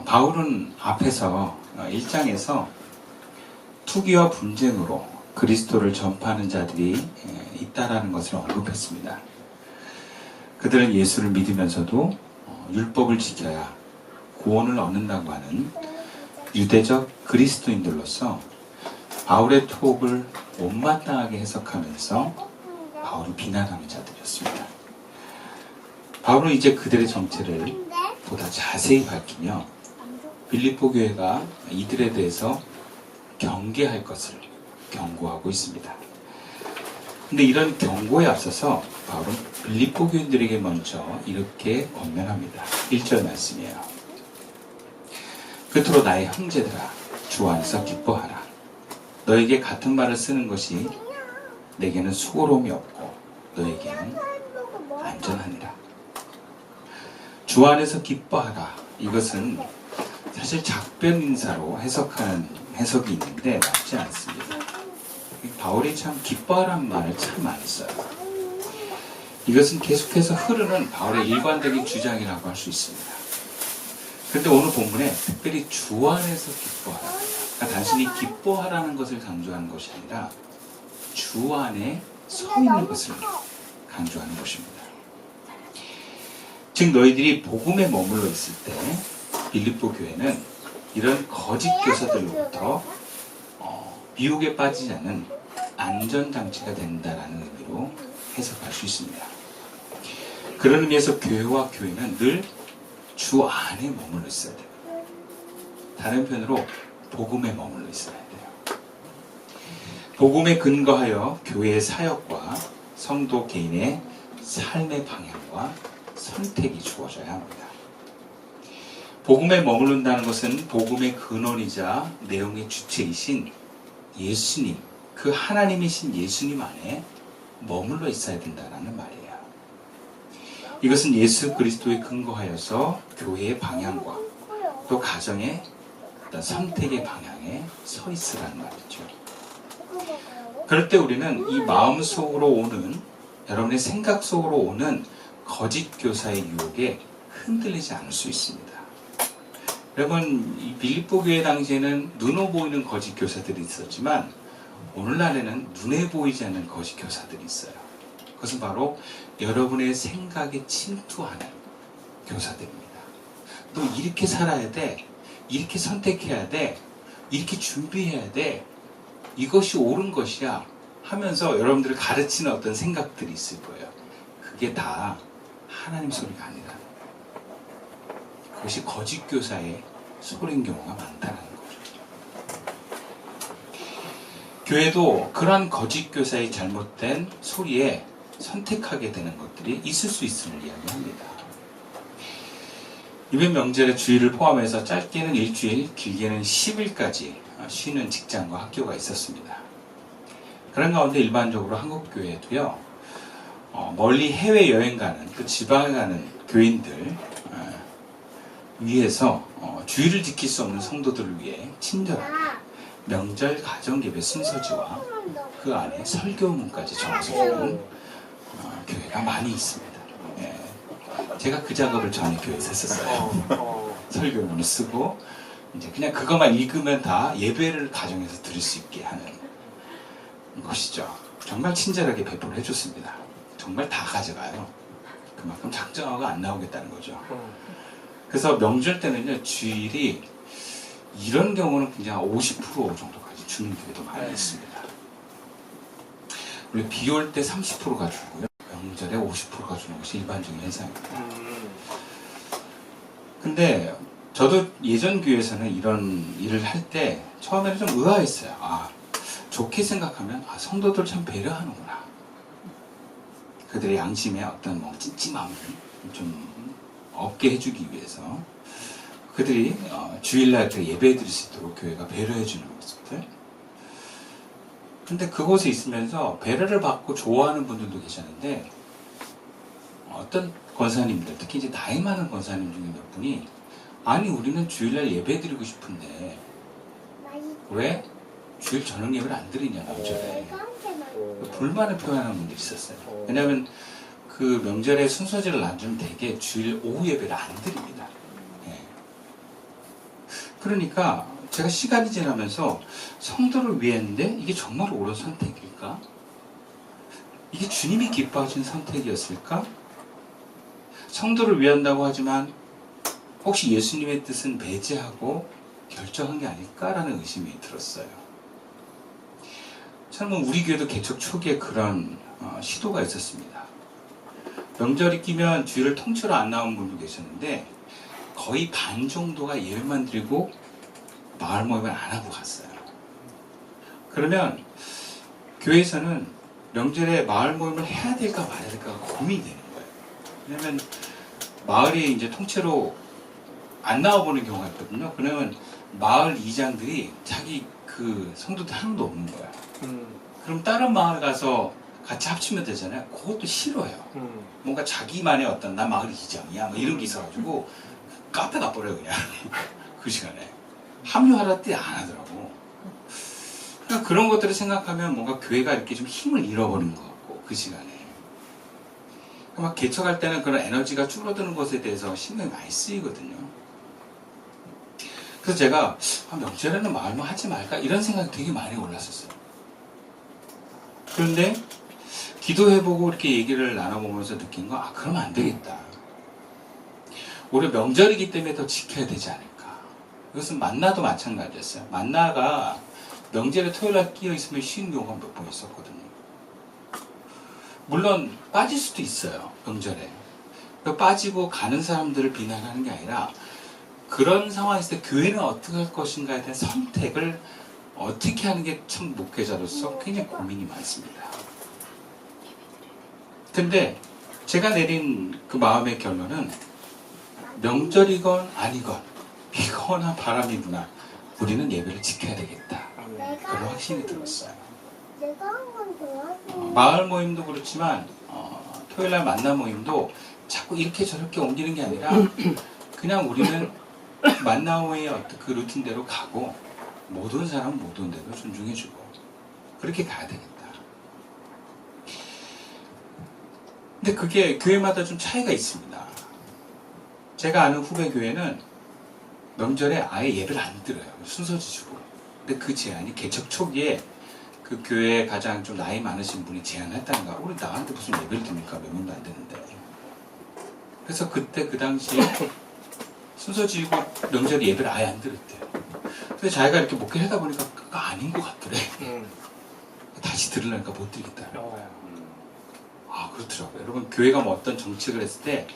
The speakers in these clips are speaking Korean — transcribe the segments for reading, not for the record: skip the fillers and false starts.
바울은 앞에서 1장에서 투기와 분쟁으로 그리스도를 전파하는 자들이 있다라는 것을 언급했습니다. 그들은 예수를 믿으면서도 율법을 지켜야 구원을 얻는다고 하는 유대적 그리스도인들로서 바울의 투옥을 못마땅하게 해석하면서 바울을 비난하는 자들이었습니다. 바울은 이제 그들의 정체를 보다 자세히 밝히며 빌립보 교회가 이들에 대해서 경계할 것을 경고하고 있습니다. 근데 이런 경고에 앞서서 바울은 빌립보 교인들에게 먼저 이렇게 권면합니다. 1절 말씀이에요. 끝으로 나의 형제들아 주 안에서 기뻐하라. 너에게 같은 말을 쓰는 것이 내게는 수고로움이 없고 너에게는 안전하니라. 주 안에서 기뻐하라. 이것은 사실 작별 인사로 해석하는 해석이 있는데 맞지 않습니다. 바울이 참 기뻐하라는 말을 참 많이 써요. 이것은 계속해서 흐르는 바울의 일관적인 주장이라고 할 수 있습니다. 그런데 오늘 본문에 특별히 주 안에서 기뻐하라. 그러니까 단순히 기뻐하라는 것을 강조하는 것이 아니라 주 안에 서 있는 것을 강조하는 것입니다. 즉 너희들이 복음에 머물러 있을 때 빌립보 교회는 이런 거짓 교사들로부터 미혹에 빠지지 않는 안전장치가 된다라는 의미로 해석할 수 있습니다. 그런 의미에서 교회와 교회는 늘 주 안에 머물러 있어야 돼요. 다른 편으로 복음에 머물러 있어야 돼요. 복음에 근거하여 교회의 사역과 성도 개인의 삶의 방향과 선택이 주어져야 합니다. 복음에 머무른다는 것은 복음의 근원이자 내용의 주체이신 예수님, 그 하나님이신 예수님 안에 머물러 있어야 된다는 말이에요. 이것은 예수 그리스도에 근거하여서 교회의 방향과 또 가정의 어떤 선택의 방향에 서 있으라는 말이죠. 그럴 때 우리는 이 마음 속으로 오는, 여러분의 생각 속으로 오는 거짓 교사의 유혹에 흔들리지 않을 수 있습니다. 여러분, 이 빌립보 교회 당시에는 눈으로 보이는 거짓 교사들이 있었지만 오늘날에는 눈에 보이지 않는 거짓 교사들이 있어요. 그것은 바로 여러분의 생각에 침투하는 교사들입니다. 너 이렇게 살아야 돼, 이렇게 선택해야 돼, 이렇게 준비해야 돼, 이것이 옳은 것이야 하면서 여러분들을 가르치는 어떤 생각들이 있을 거예요. 그게 다 하나님 소리가 아니라 그것이 거짓 교사의 소리인 경우가 많다는 거죠. 교회도 그러한 거짓 교사의 잘못된 소리에 선택하게 되는 것들이 있을 수 있음을 이야기합니다. 이번 명절에 주일을 포함해서 짧게는 일주일, 길게는 10일까지 쉬는 직장과 학교가 있었습니다. 그런 가운데 일반적으로 한국교회도요, 멀리 해외여행 가는, 그 지방에 가는 교인들 위해서 주일을 지킬 수 없는 성도들을 위해 친절하게 명절 가정예배 순서지와 그 안에 설교문까지 적어주는 교회가 많이 있습니다. 예. 제가 그 작업을 전에 교회에서 했었어요. 설교문을 쓰고 이제 그냥 그것만 읽으면 다 예배를 가정에서 드릴 수 있게 하는 것이죠. 정말 친절하게 배포를 해줬습니다. 정말 다 가져가요. 그만큼 작정하고 안 나오겠다는 거죠. 그래서 명절 때는요, 주일이 이런 경우는 그냥 50% 정도까지 주는 교회도 많이 있습니다. 우리 비 올 때 30%가 주고요, 명절에 50%가 주는 것이 일반적인 현상입니다. 근데 저도 예전 교회에서는 이런 일을 할 때 처음에는 좀 의아했어요. 좋게 생각하면 성도들 참 배려하는구나. 그들의 양심에 어떤 찜찜함을 좀 없게 해주기 위해서 그들이 주일날 예배해 드릴 수 있도록 교회가 배려해 주는 모습들. 근데 그곳에 있으면서 배려를 받고 좋아하는 분들도 계셨는데 어떤 권사님들, 특히 이제 나이 많은 권사님 중에 몇 분이 아니 우리는 주일날 예배 드리고 싶은데 왜 주일 저녁 예배를 안 드리냐 명절에 불만을 표현하는 분들이 있었어요. 왜냐하면 그 명절에 순서지를 안 주면 대개 주일 오후 예배를 안 드립니다. 예. 그러니까 제가 시간이 지나면서 성도를 위했는데 이게 정말 옳은 선택일까? 이게 주님이 기뻐하신 선택이었을까? 성도를 위한다고 하지만 혹시 예수님의 뜻은 배제하고 결정한 게 아닐까라는 의심이 들었어요. 저는 우리 교회도 개척 초기에 그런 시도가 있었습니다. 명절이 끼면 주일을 통째로 안 나온 분도 계셨는데 거의 반 정도가 예배만 드리고 마을 모임을 안 하고 갔어요. 그러면 교회에서는 명절에 마을 모임을 해야 될까 말아야 될까가 고민이 되는 거예요. 왜냐면 마을이 이제 통째로 안 나와보는 경우가 있거든요. 그러면 마을 이장들이 자기 그 성도들 한 명도 없는 거야. 그럼 다른 마을 가서 같이 합치면 되잖아요. 그것도 싫어요. 뭔가 자기만의 어떤 나 마을 이장이야 뭐 이런 게 있어가지고 카페 가버려요 그냥 그 시간에. 합류하라 때 안 하더라고. 그러니까 그런 것들을 생각하면 뭔가 교회가 이렇게 좀 힘을 잃어버린 것 같고 그 시간에 막 개척할 때는 그런 에너지가 줄어드는 것에 대해서 신경이 많이 쓰이거든요. 그래서 제가 명절에는 마을만 하지 말까 이런 생각이 되게 많이 올랐었어요. 그런데 기도해보고 이렇게 얘기를 나눠보면서 느낀 거 그러면 안 되겠다. 올해 명절이기 때문에 더 지켜야 되지 않을까. 이것은 만나도 마찬가지였어요. 만나가 명절에 토요일날 끼어 있으면 쉬는 경우가 몇 번 있었거든요. 물론 빠질 수도 있어요. 명절에. 빠지고 가는 사람들을 비난하는 게 아니라 그런 상황에서 교회는 어떻게 할 것인가에 대한 선택을 어떻게 하는 게 참 목회자로서 굉장히 고민이 많습니다. 근데 제가 내린 그 마음의 결론은 명절이건 아니건 비거나 바람이 부나 우리는 예배를 지켜야 되겠다. 그런 확신이 들었어요. 마을 모임도 그렇지만 토요일날 만남 모임도 자꾸 이렇게 저렇게 옮기는 게 아니라 그냥 우리는 만남의 어떤 그 루틴대로 가고 모든 사람은 모든 대로 존중해주고 그렇게 가야 되겠다. 근데 그게 교회마다 좀 차이가 있습니다. 제가 아는 후배 교회는 명절에 아예 예배를 안 드려요. 순서지식으로. 근데 그 제안이 개척 초기에 그 교회에 가장 좀 나이 많으신 분이 제안했다는가. 우리 나한테 무슨 예배를 드립니까? 몇 명도 안 되는데. 그래서 그때 그 당시에 순서지고 명절에 예배를 아예 안 드렸대요. 근데 자기가 이렇게 목회를 하다 보니까 그거 아닌 것 같더래. 다시 들으려니까 못 드리겠다. 그렇더라고요. 여러분 교회가 뭐 어떤 정책을 했을 때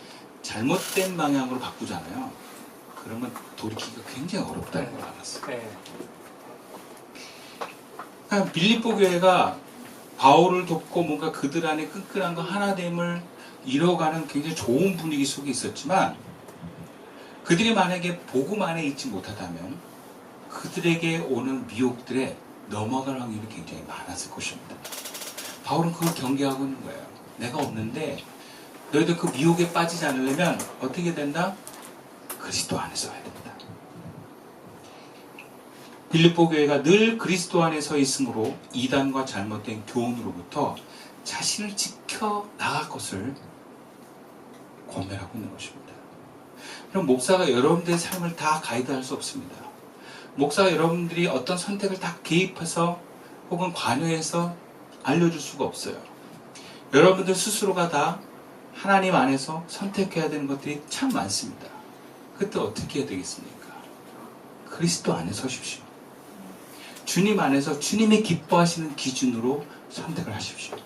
잘못된 방향으로 바꾸잖아요. 그러면 돌이키기가 굉장히 어렵다는 걸 알았어요. 그러니까 빌립보 교회가 바울을 돕고 뭔가 그들 안에 끈끈한 거 하나됨을 이뤄가는 굉장히 좋은 분위기 속에 있었지만 그들이 만약에 복음 안에 있지 못하다면 그들에게 오는 미혹들에 넘어갈 확률이 굉장히 많았을 것입니다. 바울은 그걸 경계하고 있는 거예요. 내가 없는데 너희들 그 미혹에 빠지지 않으려면 어떻게 된다? 그리스도 안에 서야 된다. 빌립보 교회가 늘 그리스도 안에 서 있으므로 이단과 잘못된 교훈으로부터 자신을 지켜 나갈 것을 권면하고 있는 것입니다. 그럼 목사가 여러분들의 삶을 다 가이드할 수 없습니다. 목사가 여러분들이 어떤 선택을 다 개입해서 혹은 관여해서 알려줄 수가 없어요. 여러분들 스스로가 다 하나님 안에서 선택해야 되는 것들이 참 많습니다. 그때 어떻게 해야 되겠습니까? 그리스도 안에 서십시오. 주님 안에서 주님이 기뻐하시는 기준으로 선택을 하십시오.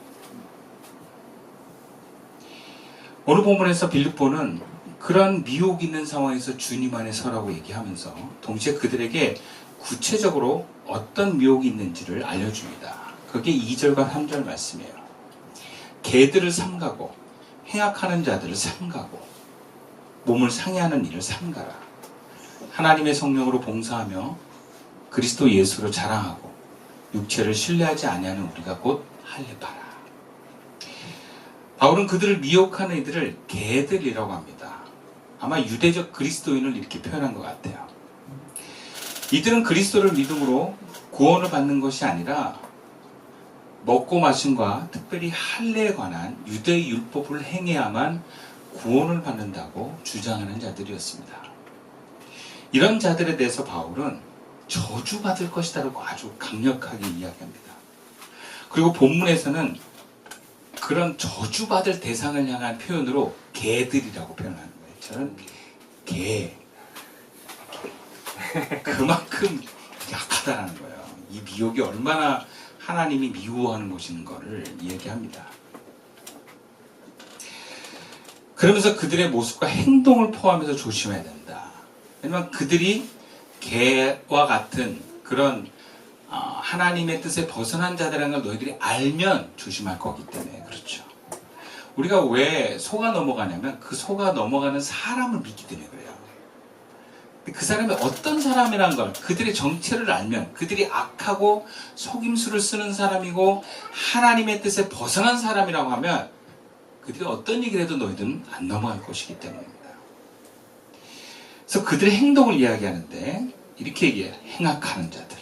오늘 본문에서 빌립보는 그런 미혹 있는 상황에서 주님 안에 서라고 얘기하면서 동시에 그들에게 구체적으로 어떤 미혹이 있는지를 알려줍니다. 그게 2절과 3절 말씀이에요. 개들을 삼가고 행악하는 자들을 삼가고 몸을 상해하는 일을 삼가라. 하나님의 성령으로 봉사하며 그리스도 예수로 자랑하고 육체를 신뢰하지 아니하는 우리가 곧 할례바라. 바울은 그들을 미혹하는 이들을 개들이라고 합니다. 아마 유대적 그리스도인을 이렇게 표현한 것 같아요. 이들은 그리스도를 믿음으로 구원을 받는 것이 아니라 먹고 마심과 특별히 할례에 관한 유대의 율법을 행해야만 구원을 받는다고 주장하는 자들이었습니다. 이런 자들에 대해서 바울은 저주받을 것이다라고 아주 강력하게 이야기합니다. 그리고 본문에서는 그런 저주받을 대상을 향한 표현으로 개들이라고 표현하는 거예요. 저는 개. 그만큼 약하다는 거예요. 이 미혹이 얼마나 하나님이 미워하는 것인 것을 얘기합니다. 그러면서 그들의 모습과 행동을 포함해서 조심해야 된다. 왜냐하면 그들이 개와 같은 그런 하나님의 뜻에 벗어난 자들이라는 걸 너희들이 알면 조심할 거기 때문에 그렇죠. 우리가 왜 속아 넘어가냐면 그 속아 넘어가는 사람을 믿기 때문에 그래요. 그 사람이 어떤 사람이란 걸 그들의 정체를 알면 그들이 악하고 속임수를 쓰는 사람이고 하나님의 뜻에 벗어난 사람이라고 하면 그들이 어떤 얘기를 해도 너희들은 안 넘어갈 것이기 때문입니다. 그래서 그들의 행동을 이야기하는데 이렇게 얘기해요. 행악하는 자들,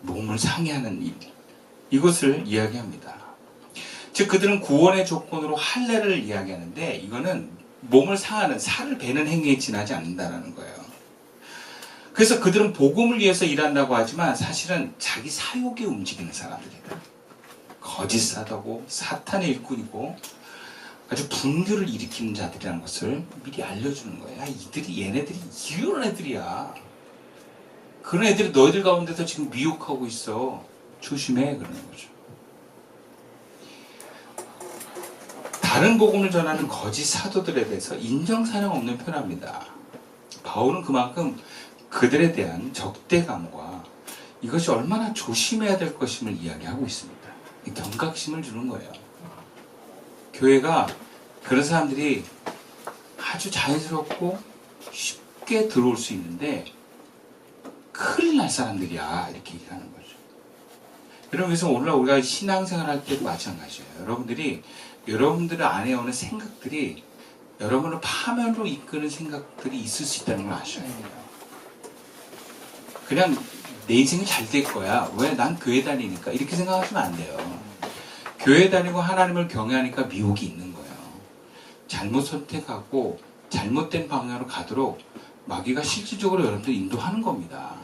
몸을 상해하는 일, 이것을 이야기합니다. 즉 그들은 구원의 조건으로 할례를 이야기하는데 이거는 몸을 상하는 살을 베는 행위에 지나지 않는다는 거예요. 그래서 그들은 복음을 위해서 일한다고 하지만 사실은 자기 사욕에 움직이는 사람들이다. 거짓 사도고 사탄의 일꾼이고 아주 분규를 일으키는 자들이라는 것을 미리 알려주는 거예요. 얘네들이 이런 애들이야. 그런 애들이 너희들 가운데서 지금 미혹하고 있어. 조심해. 그러는 거죠. 다른 복음을 전하는 거짓 사도들에 대해서 인정사정 없는 표현합니다. 바울은 그만큼 그들에 대한 적대감과 이것이 얼마나 조심해야 될 것임을 이야기하고 있습니다. 경각심을 주는 거예요. 교회가 그런 사람들이 아주 자연스럽고 쉽게 들어올 수 있는데 큰일 날 사람들이야 이렇게 얘기하는 거죠. 여러분 그래서 오늘 우리가 신앙생활 할 때도 마찬가지예요. 여러분들 안에 오는 생각들이 여러분을 파멸로 이끄는 생각들이 있을 수 있다는 걸 아셔야 돼요. 그냥 내 인생이 잘 될 거야. 왜? 난 교회 다니니까. 이렇게 생각하시면 안 돼요. 교회 다니고 하나님을 경외하니까 미혹이 있는 거예요. 잘못 선택하고 잘못된 방향으로 가도록 마귀가 실질적으로 여러분들 인도하는 겁니다.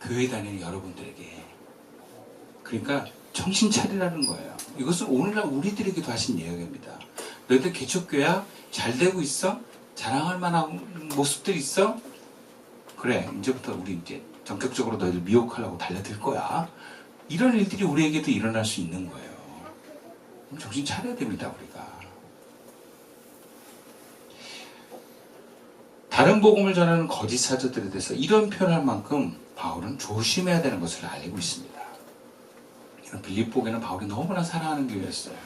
교회 다니는 여러분들에게. 그러니까 정신 차리라는 거예요. 이것은 오늘날 우리들에게도 하신 이야기입니다. 너희들 개척교회야? 잘 되고 있어? 자랑할 만한 모습들 있어? 그래, 이제부터 우리 이제 전격적으로 너희들 미혹하려고 달려들 거야. 이런 일들이 우리에게도 일어날 수 있는 거예요. 정신 차려야 됩니다, 우리가. 다른 복음을 전하는 거짓 사도들에 대해서 이런 표현할 만큼 바울은 조심해야 되는 것을 알고 있습니다. 이런 빌립보교는 바울이 너무나 사랑하는 교회였어요.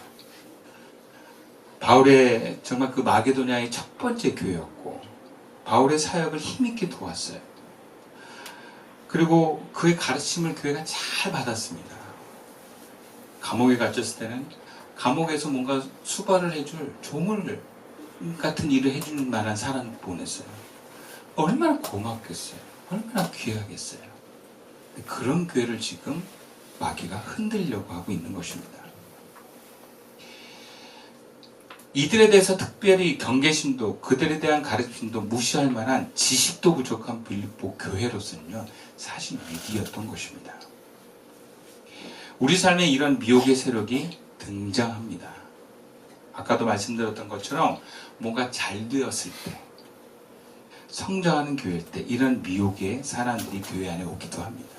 바울의 정말 그 마게도냐의 첫 번째 교회였고 바울의 사역을 힘있게 도왔어요. 그리고 그의 가르침을 교회가 잘 받았습니다. 감옥에 갇혔을 때는 감옥에서 뭔가 수발을 해줄 조물 같은 일을 해주는 만한 사람 보냈어요. 얼마나 고맙겠어요. 얼마나 귀하겠어요. 그런 교회를 지금 마귀가 흔들려고 하고 있는 것입니다. 이들에 대해서 특별히 경계심도 그들에 대한 가르침도 무시할 만한 지식도 부족한 빌립보 교회로서는요 사실 위기였던 것입니다. 우리 삶에 이런 미혹의 세력이 등장합니다. 아까도 말씀드렸던 것처럼 뭔가 잘 되었을 때 성장하는 교회일 때 이런 미혹의 사람들이 교회 안에 오기도 합니다.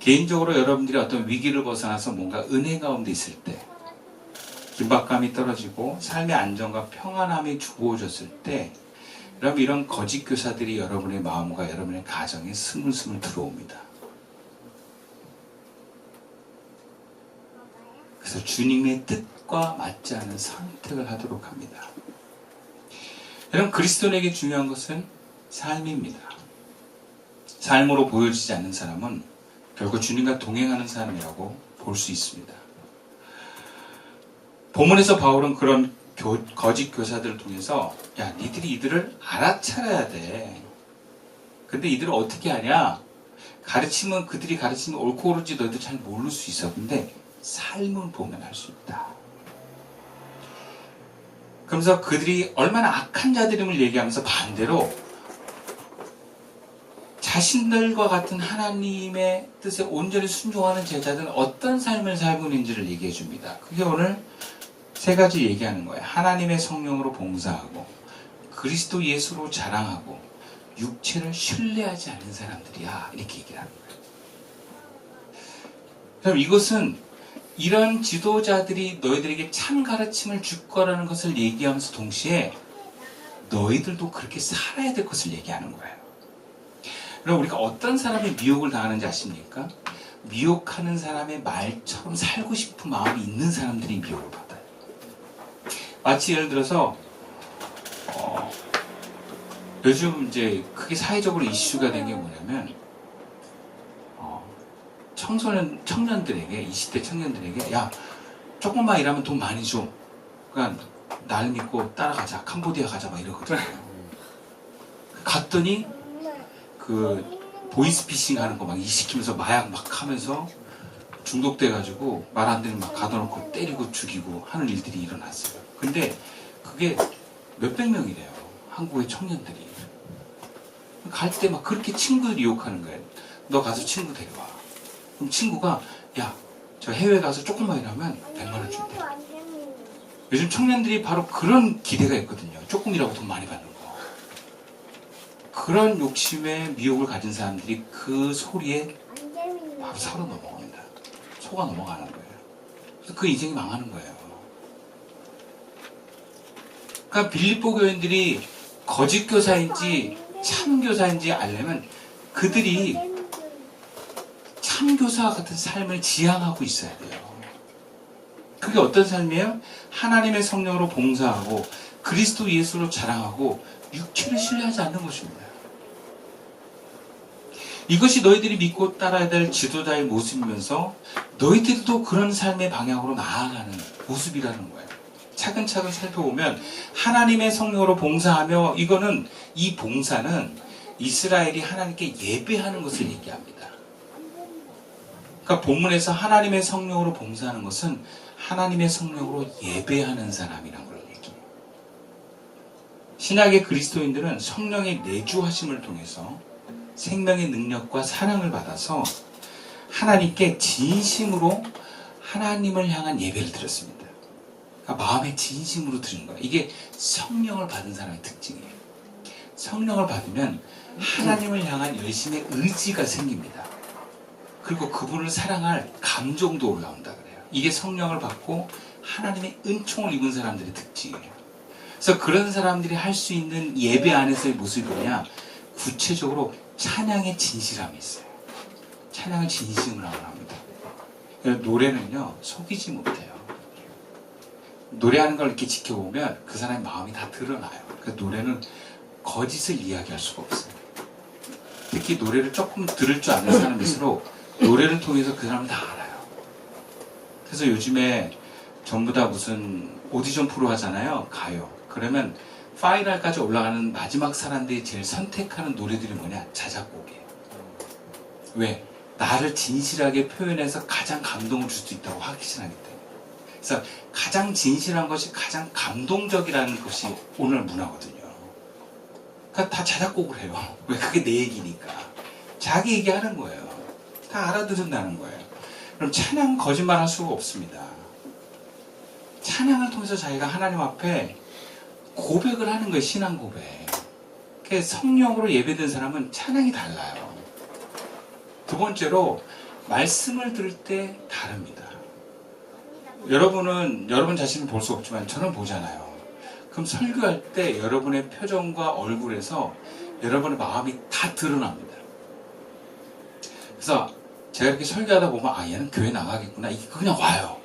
개인적으로 여러분들이 어떤 위기를 벗어나서 뭔가 은혜 가운데 있을 때 긴박감이 떨어지고 삶의 안정과 평안함이 주어졌을 때 여러분 이런 거짓 교사들이 여러분의 마음과 여러분의 가정에 스물스물 들어옵니다. 그래서 주님의 뜻과 맞지 않은 선택을 하도록 합니다. 여러분 그리스도인에게 중요한 것은 삶입니다. 삶으로 보여지지 않는 사람은 결국 주님과 동행하는 사람이라고 볼 수 있습니다. 본문에서 바울은 그런 거짓 교사들을 통해서 야 니들이 이들을 알아차려야 돼. 근데 이들을 어떻게 하냐? 가르치면 그들이 가르치면 옳고 그른지 너희들 잘 모를 수 있어. 근데 삶을 보면 알 수 있다. 그러면서 그들이 얼마나 악한 자들임을 얘기하면서 반대로 자신들과 같은 하나님의 뜻에 온전히 순종하는 제자들은 어떤 삶을 살고 있는지를 얘기해 줍니다. 그게 오늘 세 가지 얘기하는 거예요. 하나님의 성령으로 봉사하고, 그리스도 예수로 자랑하고, 육체를 신뢰하지 않는 사람들이야. 이렇게 얘기를 하는 거예요. 그럼 이것은 이런 지도자들이 너희들에게 참 가르침을 줄 거라는 것을 얘기하면서 동시에 너희들도 그렇게 살아야 될 것을 얘기하는 거예요. 그럼 우리가 어떤 사람이 미혹을 당하는지 아십니까? 미혹하는 사람의 말처럼 살고 싶은 마음이 있는 사람들이 미혹을 받아요. 마치 예를 들어서 요즘 이제 크게 사회적으로 이슈가 된 게 뭐냐면 청년들에게 20대 청년들에게 야 조금만 일하면 돈 많이 줘. 그러니까 날 믿고 따라가자. 캄보디아 가자 막 이러거든요. 갔더니 그 보이스피싱 하는 거 막 시키면서 마약 막 하면서 중독돼가지고 말 안 되는 막 가둬놓고 때리고 죽이고 하는 일들이 일어났어요. 근데 그게 몇백 명이래요. 한국의 청년들이. 갈 때 막 그렇게 친구들 유혹하는 거예요. 너 가서 친구 데려와. 그럼 친구가 야, 저 해외 가서 조금만 일하면 100만 원 준대. 요즘 청년들이 바로 그런 기대가 있거든요. 조금이라고 돈 많이 받는 거. 그런 욕심에 미혹을 가진 사람들이 그 소리에 바로 사로 넘어갑니다. 속아 넘어가는 거예요. 그래서 그 인생이 망하는 거예요. 그러니까 빌립보 교인들이 거짓 교사인지 참 교사인지 알려면 그들이 참 교사와 같은 삶을 지향하고 있어야 돼요. 그게 어떤 삶이에요? 하나님의 성령으로 봉사하고 그리스도 예수로 자랑하고 육체를 신뢰하지 않는 것입니다. 이것이 너희들이 믿고 따라야 될 지도자의 모습이면서 너희들도 그런 삶의 방향으로 나아가는 모습이라는 거예요. 차근차근 살펴보면 하나님의 성령으로 봉사하며 이 봉사는 이스라엘이 하나님께 예배하는 것을 얘기합니다. 그러니까 본문에서 하나님의 성령으로 봉사하는 것은 하나님의 성령으로 예배하는 사람이란 걸 얘기해요. 신약의 그리스도인들은 성령의 내주하심을 통해서 생명의 능력과 사랑을 받아서 하나님께 진심으로 하나님을 향한 예배를 드렸습니다. 그러니까 마음의 진심으로 드리는 거예요. 이게 성령을 받은 사람의 특징이에요. 성령을 받으면 하나님을 향한 열심의 의지가 생깁니다. 그리고 그분을 사랑할 감정도 올라온다 그래요. 이게 성령을 받고 하나님의 은총을 입은 사람들의 특징이에요. 그래서 그런 사람들이 할 수 있는 예배 안에서의 모습이 뭐냐? 구체적으로 찬양의 진실함이 있어요. 찬양을 진심으로 합니다. 노래는요, 속이지 못해요. 노래하는 걸 이렇게 지켜보면 그 사람의 마음이 다 드러나요. 그래서 노래는 거짓을 이야기할 수가 없어요. 특히 노래를 조금 들을 줄 아는 사람일수록 노래를 통해서 그 사람을 다 알아요. 그래서 요즘에 전부 다 무슨 오디션 프로 하잖아요. 가요. 그러면 파이널까지 올라가는 마지막 사람들이 제일 선택하는 노래들이 뭐냐? 자작곡이에요. 왜? 나를 진실하게 표현해서 가장 감동을 줄 수 있다고 확신하기 때문에. 그래서 가장 진실한 것이 가장 감동적이라는 것이 오늘 문화거든요. 그러니까 다 자작곡을 해요. 왜? 그게 내 얘기니까. 자기 얘기하는 거예요. 다 알아들은다는 거예요. 그럼 찬양 거짓말 할 수가 없습니다. 찬양을 통해서 자기가 하나님 앞에 고백을 하는 거예요. 신앙 고백. 성령으로 예배된 사람은 찬양이 달라요. 두 번째로 말씀을 들을 때 다릅니다. 여러분은 여러분 자신을 볼 수 없지만 저는 보잖아요. 그럼 설교할 때 여러분의 표정과 얼굴에서 여러분의 마음이 다 드러납니다. 그래서 제가 이렇게 설교하다 보면 아 얘는 교회 나가겠구나 이게 그냥 와요.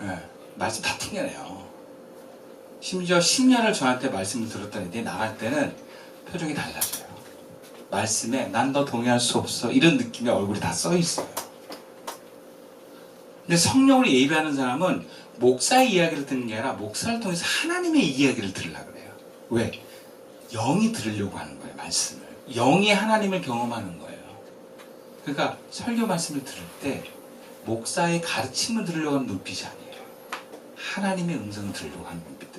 네, 말씀 다 튕겨내요. 심지어 10년을 저한테 말씀을 들었다는데 나갈 때는 표정이 달라져요. 말씀에 난 너 동의할 수 없어 이런 느낌의 얼굴이 다 써 있어요. 근데 성령으로 예배하는 사람은 목사의 이야기를 듣는 게 아니라 목사를 통해서 하나님의 이야기를 들으려고 그래요. 왜? 영이 들으려고 하는 거예요. 말씀을. 영이 하나님을 경험하는 거예요. 그러니까 설교 말씀을 들을 때 목사의 가르침을 들으려고 하는 눈빛이 아니에요. 하나님의 음성을 들으려고 하는 눈빛.